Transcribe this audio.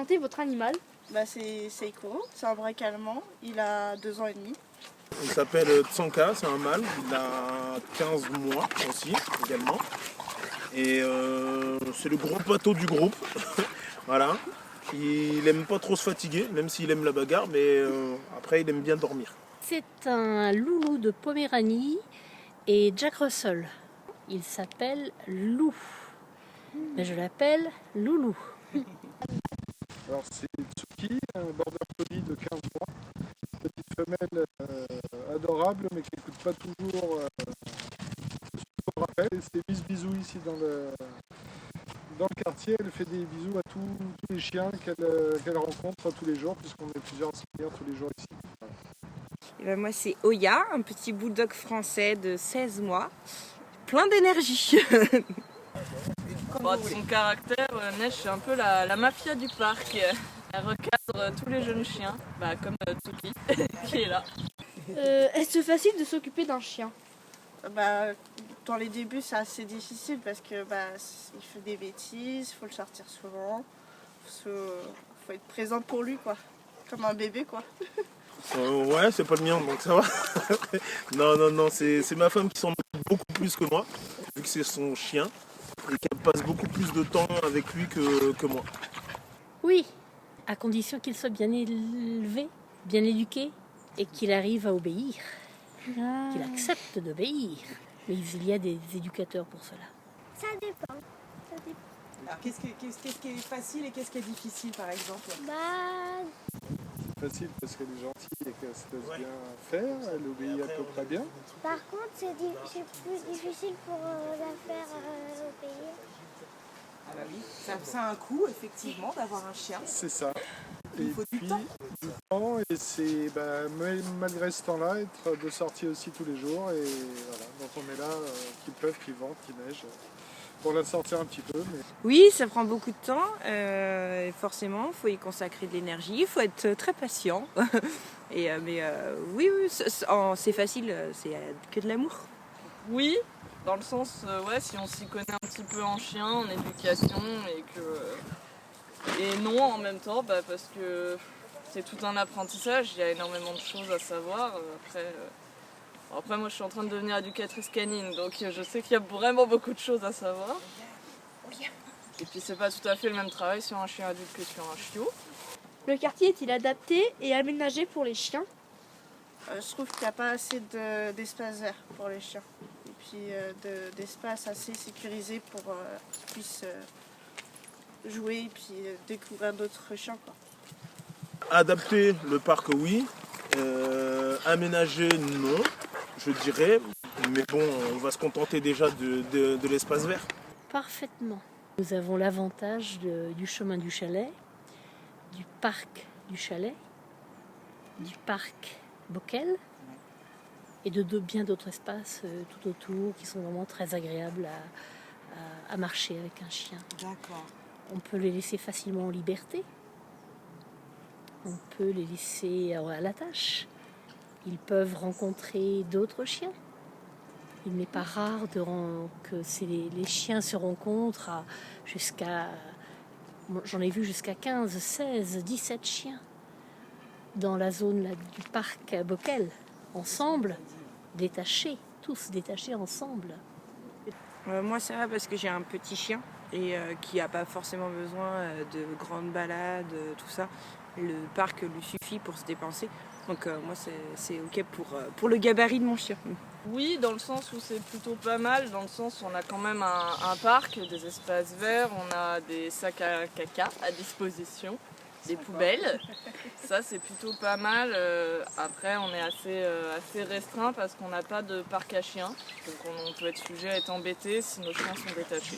présenter votre animal? C'est Seiko, c'est un braque allemand, il a 2 ans et demi. Il s'appelle Tsanka, c'est un mâle, il a 15 mois aussi également. Et c'est le gros pato du groupe. Voilà. Il aime pas trop se fatiguer, même s'il aime la bagarre, mais après il aime bien dormir. C'est un loulou de Poméranie et Jack Russell. Il s'appelle Lou, mais je l'appelle Loulou. Alors c'est Tsuki, un border collie de 15 mois, petite femelle adorable mais qui n'écoute pas toujours son rappel. Et c'est bisous ici dans le quartier, elle fait des bisous à tous les chiens qu'elle rencontre tous les jours, puisqu'on est plusieurs à se réunir tous les jours ici. Et ben moi c'est Oya, un petit bulldog français de 16 mois, plein d'énergie. De son caractère, Neige c'est un peu la mafia du parc. Elle recadre tous les jeunes chiens, comme Tsuki qui est là. Est-ce facile de s'occuper d'un chien? Dans les débuts c'est assez difficile parce que il fait des bêtises, il faut le sortir souvent, faut être présente pour lui quoi, comme un bébé quoi. Ouais, c'est pas le mien donc ça va. Non, c'est ma femme qui s'en occupe beaucoup plus que moi, vu que c'est son chien et qu'elle passe beaucoup plus de temps avec lui que moi. Oui, à condition qu'il soit bien élevé, bien éduqué et qu'il arrive à obéir, qu'il accepte d'obéir. Mais il y a des éducateurs pour cela. Ça dépend. Alors, qu'est-ce qui est facile et qu'est-ce qui est difficile, par exemple? C'est facile parce qu'elle est gentille et qu'elle se laisse bien faire, elle obéit à peu près bien. Par contre, c'est plus difficile pour la faire obéir. Ah bah oui, ça a un coût, effectivement, d'avoir un chien. C'est ça. Il faut du temps. Et c'est malgré ce temps-là, être de sortie aussi tous les jours. Et voilà, donc on est là, qu'il pleuve, qu'il vente, qu'il neige, pour la sortir un petit peu. Mais... Oui, ça prend beaucoup de temps. Forcément, il faut y consacrer de l'énergie, il faut être très patient. Oui, c'est facile, c'est que de l'amour. Oui, dans le sens, si on s'y connaît un petit peu en chien, en éducation, et non en même temps, parce que c'est tout un apprentissage, il y a énormément de choses à savoir. Après moi je suis en train de devenir éducatrice canine, donc je sais qu'il y a vraiment beaucoup de choses à savoir. Et puis c'est pas tout à fait le même travail sur un chien adulte que sur un chiot. Le quartier est-il adapté et aménagé pour les chiens? Je trouve qu'il n'y a pas assez d'espace vert pour les chiens. Et puis d'espace assez sécurisé pour qu'ils puissent jouer et puis découvrir d'autres chiens quoi. Adapter le parc oui, aménager non, je dirais, mais bon on va se contenter déjà de l'espace vert. Parfaitement. Nous avons l'avantage du chemin du chalet, du parc du chalet, du parc Bockel et de bien d'autres espaces tout autour qui sont vraiment très agréables à marcher avec un chien. D'accord. On peut les laisser facilement en liberté. On peut les laisser à la tâche. Ils peuvent rencontrer d'autres chiens. Il n'est pas rare que les chiens se rencontrent j'en ai vu jusqu'à 15, 16, 17 chiens dans la zone du parc Bockel, ensemble, tous détachés ensemble. Moi ça va parce que j'ai un petit chien et qui n'a pas forcément besoin de grandes balades, tout ça. Le parc lui suffit pour se dépenser. Donc moi c'est ok pour le gabarit de mon chien. Oui, dans le sens où c'est plutôt pas mal, dans le sens où on a quand même un parc, des espaces verts, on a des sacs à caca à disposition, des poubelles. Ça c'est plutôt pas mal. Après on est assez restreint parce qu'on n'a pas de parc à chiens. Donc on peut être sujet à être embêté si nos chiens sont détachés.